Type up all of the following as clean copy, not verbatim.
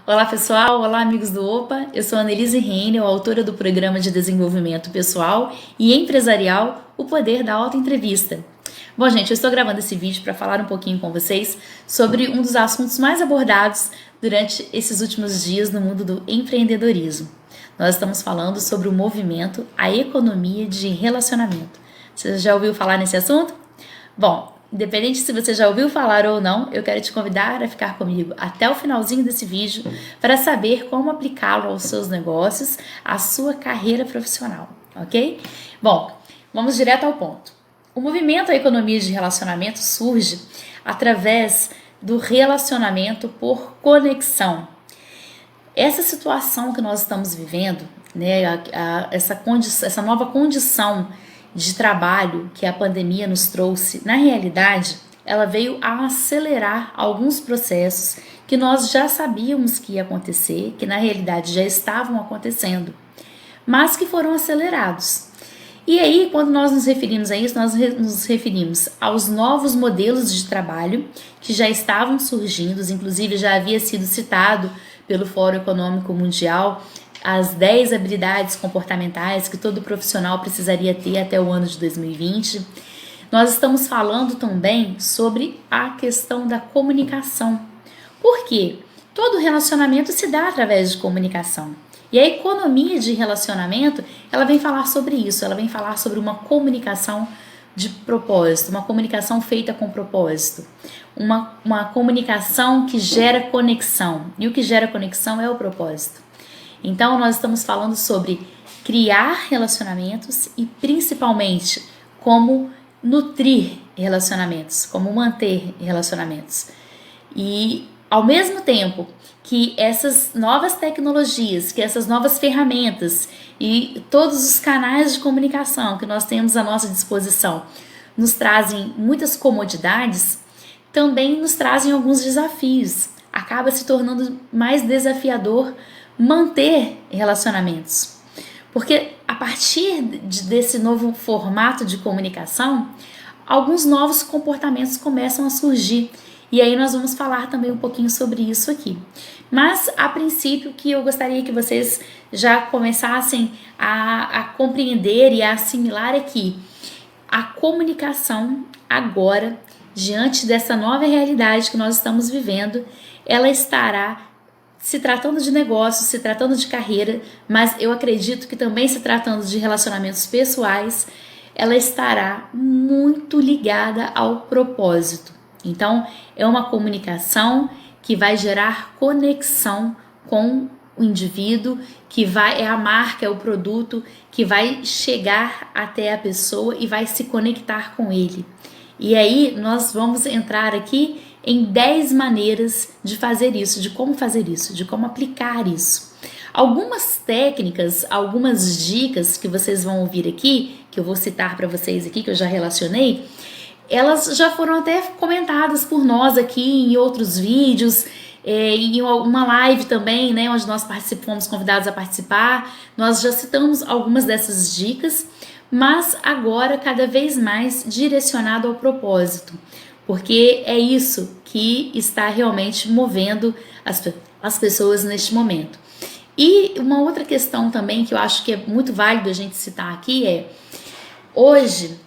Olá pessoal, olá amigos do OPA, eu sou Annelise Reinel, autora do programa de desenvolvimento pessoal e empresarial O Poder da Autoentrevista. Bom gente, eu estou gravando esse vídeo para falar um pouquinho com vocês sobre um dos assuntos mais abordados durante esses últimos dias no mundo do empreendedorismo. Nós estamos falando sobre o movimento, a economia de relacionamento. Você já ouviu falar nesse assunto? Bom, independente se você já ouviu falar ou não, eu quero te convidar a ficar comigo até o finalzinho desse vídeo para saber como aplicá-lo aos seus negócios, à sua carreira profissional, ok? Bom, vamos direto ao ponto. O movimento à economia de relacionamento surge através do relacionamento por conexão. Essa situação que nós estamos vivendo, né, essa nova condição de trabalho que a pandemia nos trouxe, na realidade, ela veio a acelerar alguns processos que nós já sabíamos que ia acontecer, que na realidade já estavam acontecendo, mas que foram acelerados. E aí, quando nós nos referimos a isso, nós nos referimos aos novos modelos de trabalho que já estavam surgindo, inclusive já havia sido citado pelo Fórum Econômico Mundial, as 10 habilidades comportamentais que todo profissional precisaria ter até o ano de 2020. Nós estamos falando também sobre a questão da comunicação. Por quê? Todo relacionamento se dá através de comunicação. E a economia de relacionamento, ela vem falar sobre isso, ela vem falar sobre uma comunicação de propósito, uma comunicação feita com propósito, uma comunicação que gera conexão. E o que gera conexão é o propósito. Então, nós estamos falando sobre criar relacionamentos e, principalmente, como nutrir relacionamentos, como manter relacionamentos. E, ao mesmo tempo que essas novas tecnologias, que essas novas ferramentas e todos os canais de comunicação que nós temos à nossa disposição nos trazem muitas comodidades, também nos trazem alguns desafios. Acaba se tornando mais desafiador manter relacionamentos, porque a partir desse novo formato de comunicação, alguns novos comportamentos começam a surgir, e aí nós vamos falar também um pouquinho sobre isso aqui. Mas a princípio que eu gostaria que vocês já começassem a compreender e a assimilar aqui a comunicação agora, diante dessa nova realidade que nós estamos vivendo, ela estará se tratando de negócio, se tratando de carreira, mas eu acredito que também se tratando de relacionamentos pessoais, ela estará muito ligada ao propósito. Então, é uma comunicação que vai gerar conexão com o indivíduo, é a marca, é o produto que vai chegar até a pessoa e vai se conectar com ele. E aí, nós vamos entrar aqui em 10 maneiras de fazer isso, de como aplicar isso. Algumas técnicas, algumas dicas que vocês vão ouvir aqui, que eu vou citar para vocês aqui, que eu já relacionei, elas já foram até comentadas por nós aqui em outros vídeos, em uma live também, né, onde nós fomos convidados a participar. Nós já citamos algumas dessas dicas, mas agora cada vez mais direcionado ao propósito, porque é isso que está realmente movendo as pessoas neste momento. E uma outra questão também que eu acho que é muito válido a gente citar aqui é, hoje,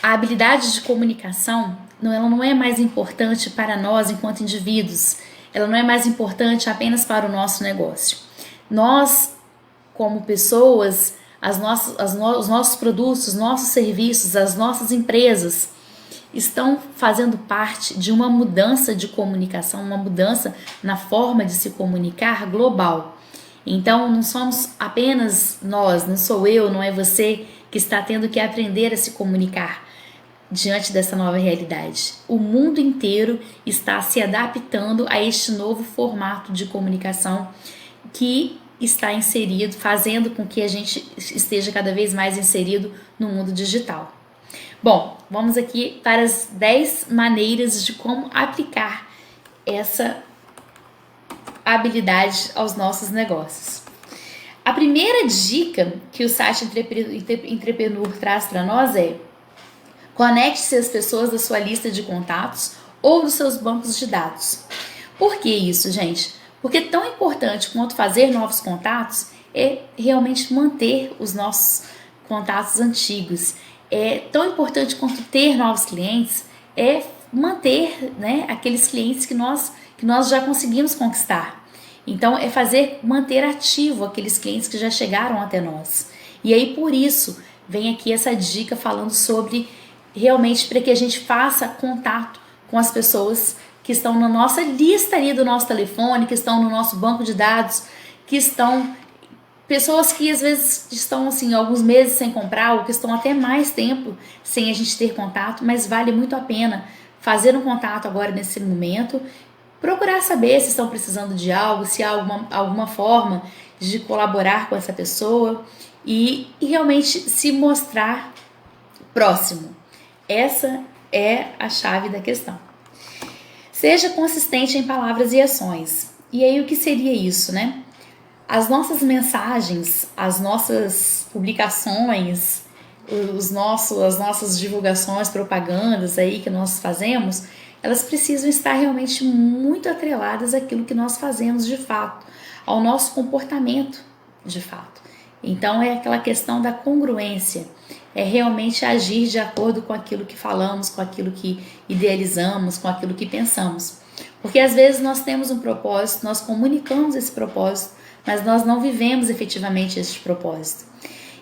a habilidade de comunicação, ela não é mais importante para nós enquanto indivíduos, ela não é mais importante apenas para o nosso negócio. Nós, como pessoas, os nossos produtos, os nossos serviços, as nossas empresas estão fazendo parte de uma mudança de comunicação, uma mudança na forma de se comunicar global. Então, não somos apenas nós, não sou eu, não é você que está tendo que aprender a se comunicar diante dessa nova realidade. O mundo inteiro está se adaptando a este novo formato de comunicação que está inserido, fazendo com que a gente esteja cada vez mais inserido no mundo digital. Bom, vamos aqui para as 10 maneiras de como aplicar essa habilidade aos nossos negócios. A primeira dica que o site Entrepreneur traz para nós é: conecte-se às pessoas da sua lista de contatos ou dos seus bancos de dados. Por que isso, gente? Porque tão importante quanto fazer novos contatos é realmente manter os nossos contatos antigos. É tão importante quanto ter novos clientes é manter, né, aqueles clientes que nós já conseguimos conquistar. Então é manter ativo aqueles clientes que já chegaram até nós. E aí por isso vem aqui essa dica falando sobre realmente para que a gente faça contato com as pessoas que estão na nossa lista ali do nosso telefone, que estão no nosso banco de dados, que estão pessoas que às vezes estão assim alguns meses sem comprar ou que estão até mais tempo sem a gente ter contato, mas vale muito a pena fazer um contato agora nesse momento, procurar saber se estão precisando de algo, se há alguma forma de colaborar com essa pessoa e realmente se mostrar próximo. Essa é a chave da questão. Seja consistente em palavras e ações. E aí o que seria isso, né? As nossas mensagens, as nossas publicações, as nossas divulgações, propagandas aí que nós fazemos, elas precisam estar realmente muito atreladas àquilo que nós fazemos de fato, ao nosso comportamento de fato. Então é aquela questão da congruência, é realmente agir de acordo com aquilo que falamos, com aquilo que idealizamos, com aquilo que pensamos. Porque às vezes nós temos um propósito, nós comunicamos esse propósito, mas nós não vivemos efetivamente esse propósito.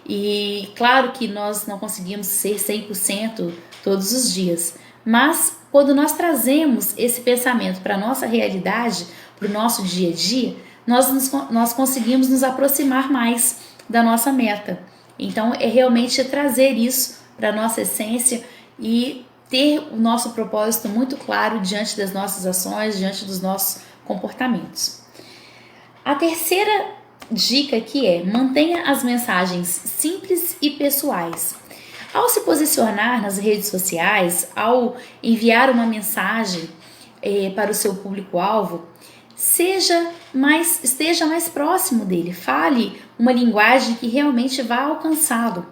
E claro que nós não conseguimos ser 100% todos os dias, mas quando nós trazemos esse pensamento para a nossa realidade, para o nosso dia a dia, nós conseguimos nos aproximar mais da nossa meta. Então é realmente trazer isso para a nossa essência e ter o nosso propósito muito claro diante das nossas ações, diante dos nossos comportamentos. A terceira dica aqui é: mantenha as mensagens simples e pessoais. Ao se posicionar nas redes sociais, ao enviar uma mensagem para o seu público-alvo, esteja mais próximo dele, fale uma linguagem que realmente vá alcançá-lo.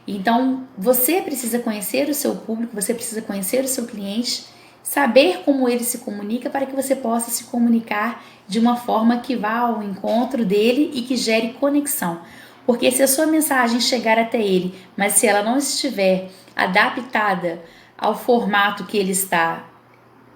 Então, você precisa conhecer o seu público, você precisa conhecer o seu cliente, saber como ele se comunica para que você possa se comunicar de uma forma que vá ao encontro dele e que gere conexão. Porque se a sua mensagem chegar até ele, mas se ela não estiver adaptada ao formato que ele está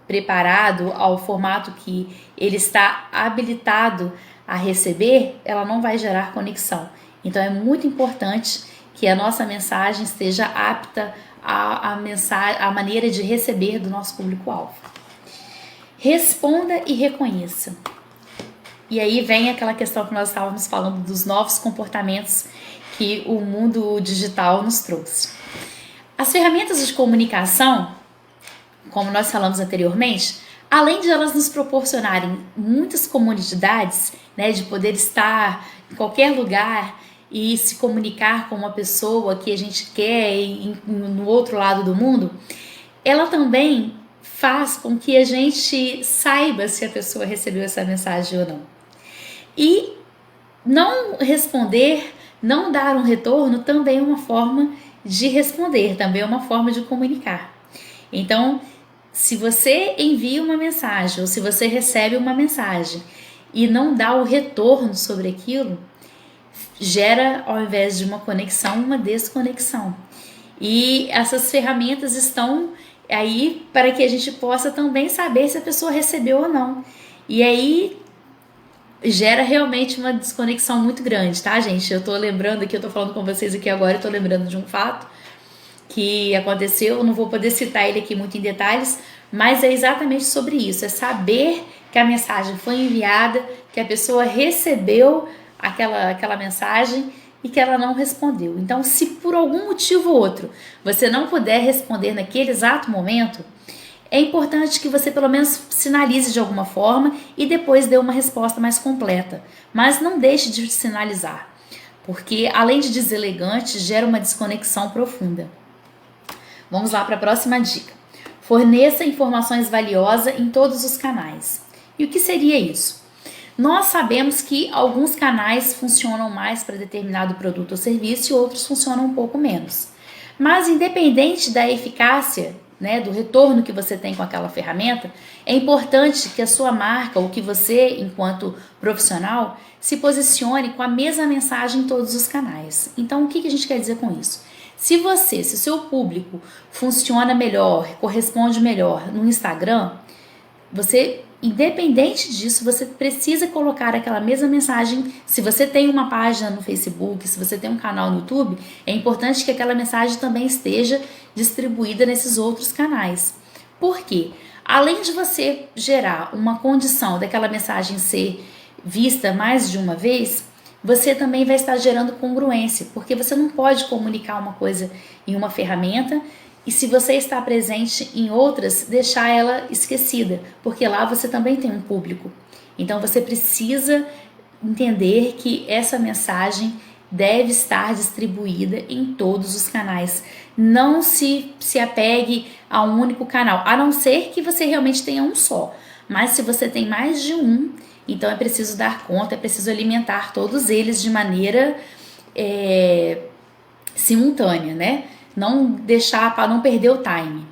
preparado, ao formato que ele está habilitado a receber, ela não vai gerar conexão. Então é muito importante que a nossa mensagem esteja apta à maneira de receber do nosso público-alvo. Responda e reconheça. E aí vem aquela questão que nós estávamos falando dos novos comportamentos que o mundo digital nos trouxe. As ferramentas de comunicação, como nós falamos anteriormente, além de elas nos proporcionarem muitas comodidades, né, de poder estar em qualquer lugar e se comunicar com uma pessoa que a gente quer no outro lado do mundo, ela também faz com que a gente saiba se a pessoa recebeu essa mensagem ou não. E não responder, não dar um retorno também é uma forma de responder, também é uma forma de comunicar. Então, se você envia uma mensagem ou se você recebe uma mensagem e não dá o retorno sobre aquilo, gera, ao invés de uma conexão, uma desconexão. E essas ferramentas estão aí para que a gente possa também saber se a pessoa recebeu ou não. E aí gera realmente uma desconexão muito grande, tá, gente? Eu tô lembrando aqui, eu tô falando com vocês aqui agora, eu tô lembrando de um fato que aconteceu, eu não vou poder citar ele aqui muito em detalhes, mas é exatamente sobre isso, é saber que a mensagem foi enviada, que a pessoa recebeu aquela mensagem e que ela não respondeu. Então, se por algum motivo ou outro você não puder responder naquele exato momento, é importante que você pelo menos sinalize de alguma forma e depois dê uma resposta mais completa. Mas não deixe de sinalizar, porque além de deselegante, gera uma desconexão profunda. Vamos lá para a próxima dica. Forneça informações valiosas em todos os canais. E o que seria isso? Nós sabemos que alguns canais funcionam mais para determinado produto ou serviço e outros funcionam um pouco menos. Mas independente da eficácia né, do retorno que você tem com aquela ferramenta, é importante que a sua marca ou que você, enquanto profissional, se posicione com a mesma mensagem em todos os canais. Então, o que a gente quer dizer com isso? Se o seu público funciona melhor, corresponde melhor no Instagram, você, independente disso, você precisa colocar aquela mesma mensagem. Se você tem uma página no Facebook, se você tem um canal no YouTube, é importante que aquela mensagem também esteja distribuída nesses outros canais. Por quê? Além de você gerar uma condição daquela mensagem ser vista mais de uma vez, você também vai estar gerando congruência, porque você não pode comunicar uma coisa em uma ferramenta e, se você está presente em outras, deixar ela esquecida, porque lá você também tem um público. Então você precisa entender que essa mensagem deve estar distribuída em todos os canais. Não se apegue a um único canal, a não ser que você realmente tenha um só. Mas se você tem mais de um, então é preciso dar conta, é preciso alimentar todos eles de maneira simultânea, né? Não deixar para não perder o time.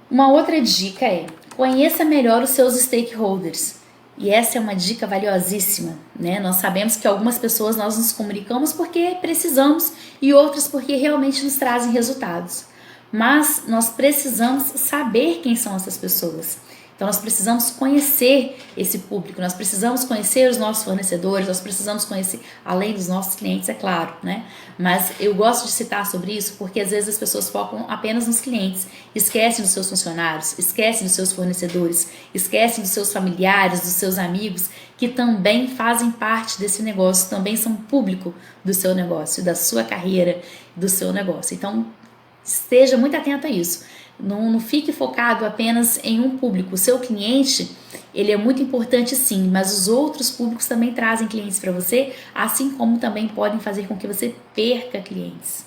Uma outra dica é: conheça melhor os seus stakeholders. E essa é uma dica valiosíssima, né? Nós sabemos que algumas pessoas nós nos comunicamos porque precisamos e outras porque realmente nos trazem resultados. Mas nós precisamos saber quem são essas pessoas. Então nós precisamos conhecer esse público, nós precisamos conhecer os nossos fornecedores, nós precisamos conhecer, além dos nossos clientes, é claro, né? Mas eu gosto de citar sobre isso porque às vezes as pessoas focam apenas nos clientes, esquecem dos seus funcionários, esquecem dos seus fornecedores, esquecem dos seus familiares, dos seus amigos, que também fazem parte desse negócio, também são público do seu negócio, da sua carreira, do seu negócio. Então esteja muito atento a isso. Não fique focado apenas em um público. O seu cliente, ele é muito importante sim, mas os outros públicos também trazem clientes para você, assim como também podem fazer com que você perca clientes.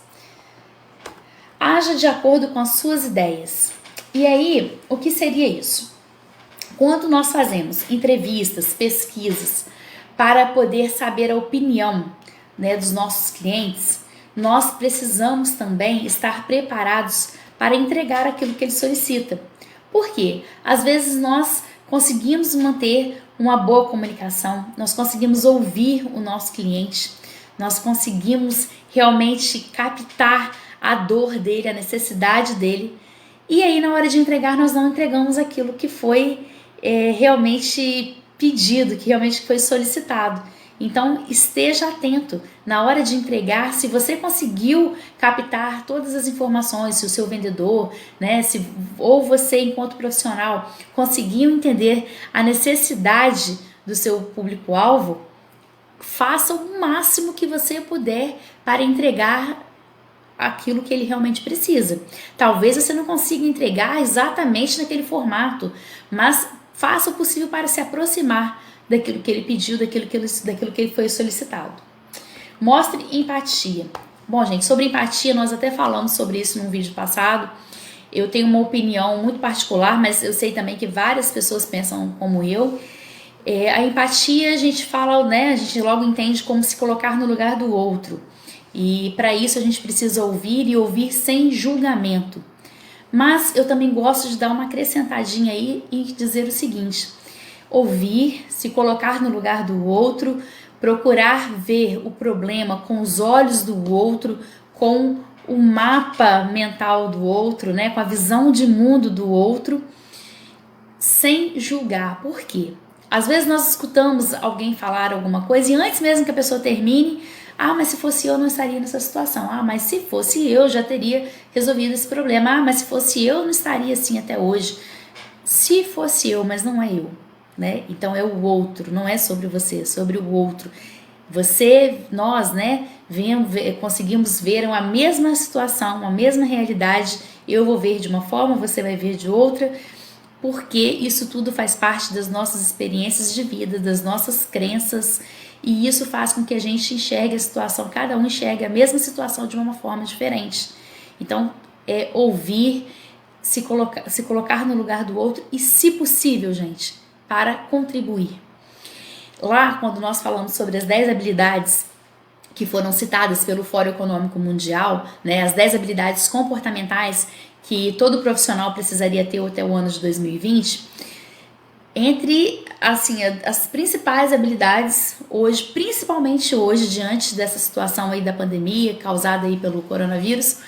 Haja de acordo com as suas ideias. E aí, o que seria isso? Quando nós fazemos entrevistas, pesquisas, para poder saber a opinião, né, dos nossos clientes, nós precisamos também estar preparados para entregar aquilo que ele solicita. Por quê? Às vezes nós conseguimos manter uma boa comunicação, nós conseguimos ouvir o nosso cliente, nós conseguimos realmente captar a dor dele, a necessidade dele, e aí na hora de entregar nós não entregamos aquilo que foi realmente pedido, que realmente foi solicitado. Então esteja atento na hora de entregar, se você conseguiu captar todas as informações, se o seu vendedor, né, ou você enquanto profissional conseguiu entender a necessidade do seu público-alvo, faça o máximo que você puder para entregar aquilo que ele realmente precisa. Talvez você não consiga entregar exatamente naquele formato, mas faça o possível para se aproximar daquilo que ele pediu, daquilo que ele foi solicitado. Mostre empatia. Bom, gente, sobre empatia, nós até falamos sobre isso num vídeo passado. Eu tenho uma opinião muito particular, mas eu sei também que várias pessoas pensam como eu. A empatia, a gente fala, né, a gente logo entende como se colocar no lugar do outro. E para isso a gente precisa ouvir e ouvir sem julgamento. Mas eu também gosto de dar uma acrescentadinha aí e dizer o seguinte: ouvir, se colocar no lugar do outro, procurar ver o problema com os olhos do outro, com o mapa mental do outro, né, com a visão de mundo do outro, sem julgar. Por quê? Às vezes nós escutamos alguém falar alguma coisa e antes mesmo que a pessoa termine, mas se fosse eu não estaria nessa situação. Mas se fosse eu já teria resolvido esse problema. Mas se fosse eu não estaria assim até hoje. Se fosse eu, mas não é eu. Né? Então é o outro, não é sobre você, é sobre o outro. Nós, né, conseguimos ver a mesma situação, a mesma realidade. Eu vou ver de uma forma, você vai ver de outra, porque isso tudo faz parte das nossas experiências de vida, das nossas crenças, e isso faz com que a gente enxergue a situação, cada um enxergue a mesma situação de uma forma diferente. Então é ouvir, se colocar no lugar do outro e, se possível, gente, para contribuir. Lá, quando nós falamos sobre as 10 habilidades que foram citadas pelo Fórum Econômico Mundial, né, as 10 habilidades comportamentais que todo profissional precisaria ter até o ano de 2020, entre assim, as principais habilidades hoje, principalmente hoje, diante dessa situação aí da pandemia causada aí pelo coronavírus,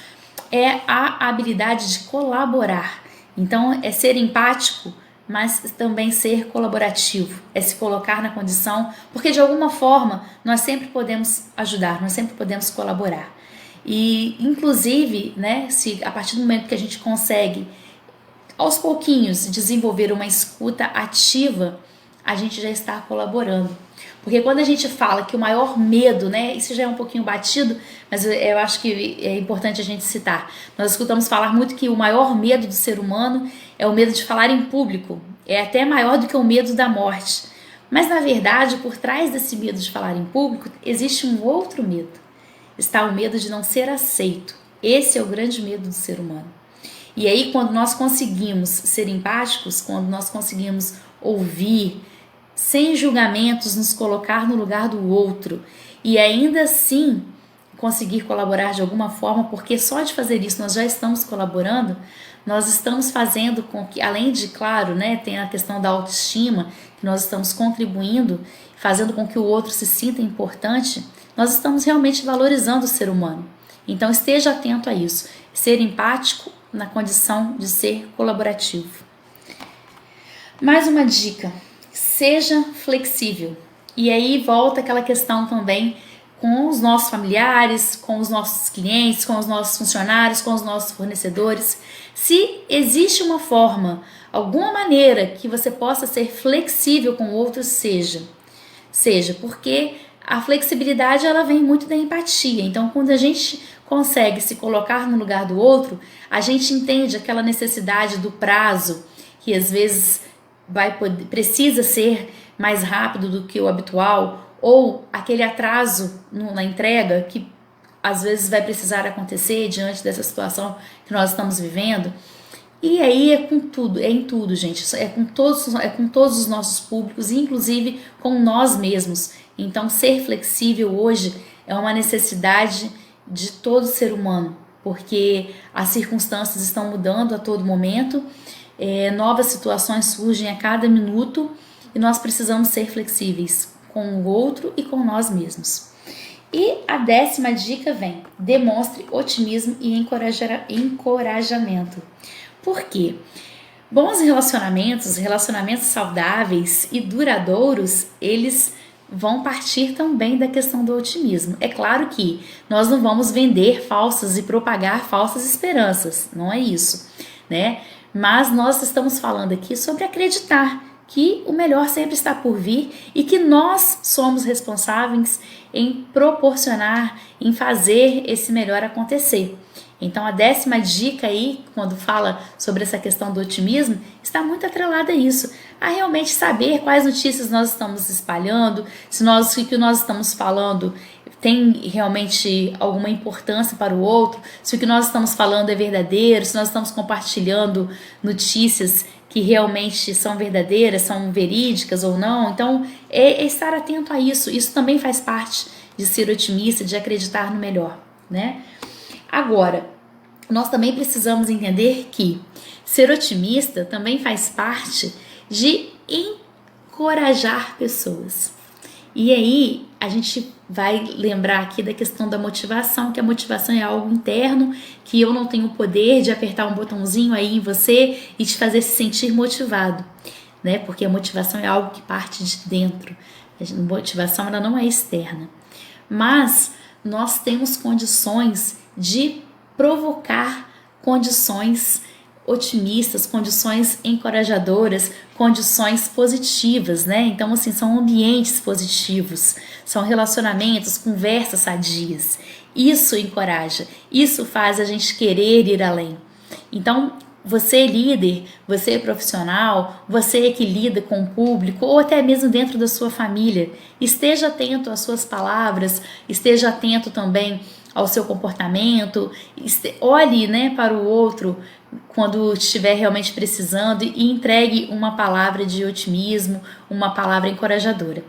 é a habilidade de colaborar. Então, é ser empático, mas também ser colaborativo, é se colocar na condição, porque de alguma forma nós sempre podemos ajudar, nós sempre podemos colaborar. E, inclusive, né, se a partir do momento que a gente consegue, aos pouquinhos, desenvolver uma escuta ativa, a gente já está colaborando. Porque quando a gente fala que o maior medo, né, isso já é um pouquinho batido, mas eu acho que é importante a gente citar. Nós escutamos falar muito que o maior medo do ser humano é o medo de falar em público. É até maior do que o medo da morte. Mas, na verdade, por trás desse medo de falar em público, existe um outro medo. Está o medo de não ser aceito. Esse é o grande medo do ser humano. E aí, quando nós conseguimos ser empáticos, quando nós conseguimos ouvir, sem julgamentos, nos colocar no lugar do outro e ainda assim conseguir colaborar de alguma forma, porque só de fazer isso nós já estamos colaborando, nós estamos fazendo com que, além de, claro, né, tem a questão da autoestima, que nós estamos contribuindo, fazendo com que o outro se sinta importante, nós estamos realmente valorizando o ser humano. Então esteja atento a isso, ser empático na condição de ser colaborativo. Mais uma dica: seja flexível. E aí volta aquela questão também com os nossos familiares, com os nossos clientes, com os nossos funcionários, com os nossos fornecedores. Se existe uma forma, alguma maneira que você possa ser flexível com outros, seja, porque a flexibilidade ela vem muito da empatia. Então, quando a gente consegue se colocar no lugar do outro, a gente entende aquela necessidade do prazo, que às vezes precisa ser mais rápido do que o habitual, ou aquele atraso na entrega que às vezes vai precisar acontecer diante dessa situação que nós estamos vivendo. E aí é com tudo, é em tudo, gente, é com todos os nossos públicos, inclusive com nós mesmos. Então, ser flexível hoje é uma necessidade de todo ser humano, porque as circunstâncias estão mudando a todo momento, novas situações surgem a cada minuto e nós precisamos ser flexíveis com o outro e com nós mesmos. E a 10ª dica vem: demonstre otimismo e encorajamento. Por quê? Bons relacionamentos saudáveis e duradouros, eles vão partir também da questão do otimismo. É claro que nós não vamos vender falsas e propagar falsas esperanças, não é isso, né? Mas nós estamos falando aqui sobre acreditar que o melhor sempre está por vir e que nós somos responsáveis em proporcionar, em fazer esse melhor acontecer. Então a 10ª dica aí, quando fala sobre essa questão do otimismo, está muito atrelada a isso, a realmente saber quais notícias nós estamos espalhando, se o que nós estamos falando tem realmente alguma importância para o outro, se o que nós estamos falando é verdadeiro, se nós estamos compartilhando notícias que realmente são verdadeiras, são verídicas ou não. Então é estar atento a isso. Isso também faz parte de ser otimista, de acreditar no melhor, né? Agora, nós também precisamos entender que ser otimista também faz parte de encorajar pessoas. E aí a gente vai lembrar aqui da questão da motivação, que a motivação é algo interno, que eu não tenho o poder de apertar um botãozinho aí em você e te fazer se sentir motivado, né? Porque a motivação é algo que parte de dentro. A motivação ela não é externa. Mas nós temos condições de provocar condições otimistas, condições encorajadoras, condições positivas, né? Então, assim, são ambientes positivos, são relacionamentos, conversas sadias. Isso encoraja, isso faz a gente querer ir além. Então, você líder, você profissional, você que lida com o público ou até mesmo dentro da sua família, esteja atento às suas palavras, esteja atento também ao seu comportamento, olhe, né, para o outro quando estiver realmente precisando e entregue uma palavra de otimismo, uma palavra encorajadora.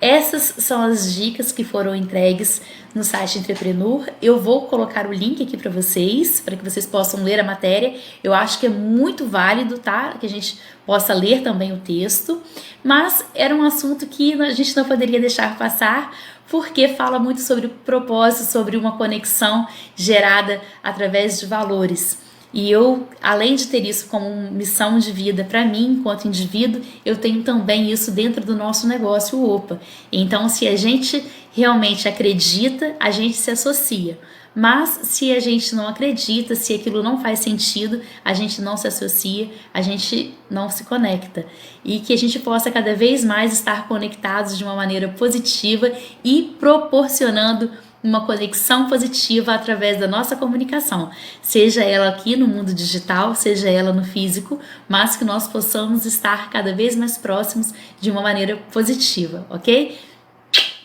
Essas são as dicas que foram entregues no site Entrepreneur. Eu vou colocar o link aqui para vocês possam ler a matéria. Eu acho que é muito válido, tá? Que a gente possa ler também o texto, mas era um assunto que a gente não poderia deixar passar, porque fala muito sobre o propósito, sobre uma conexão gerada através de valores. E eu, além de ter isso como missão de vida para mim, enquanto indivíduo, eu tenho também isso dentro do nosso negócio, o OPA. Então, se a gente realmente acredita, a gente se associa. Mas se a gente não acredita, se aquilo não faz sentido, a gente não se associa, a gente não se conecta. E que a gente possa cada vez mais estar conectados de uma maneira positiva e proporcionando uma conexão positiva através da nossa comunicação, seja ela aqui no mundo digital, seja ela no físico, mas que nós possamos estar cada vez mais próximos de uma maneira positiva, ok?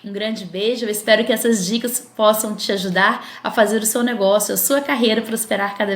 Um grande beijo, eu espero que essas dicas possam te ajudar a fazer o seu negócio, a sua carreira prosperar cada vez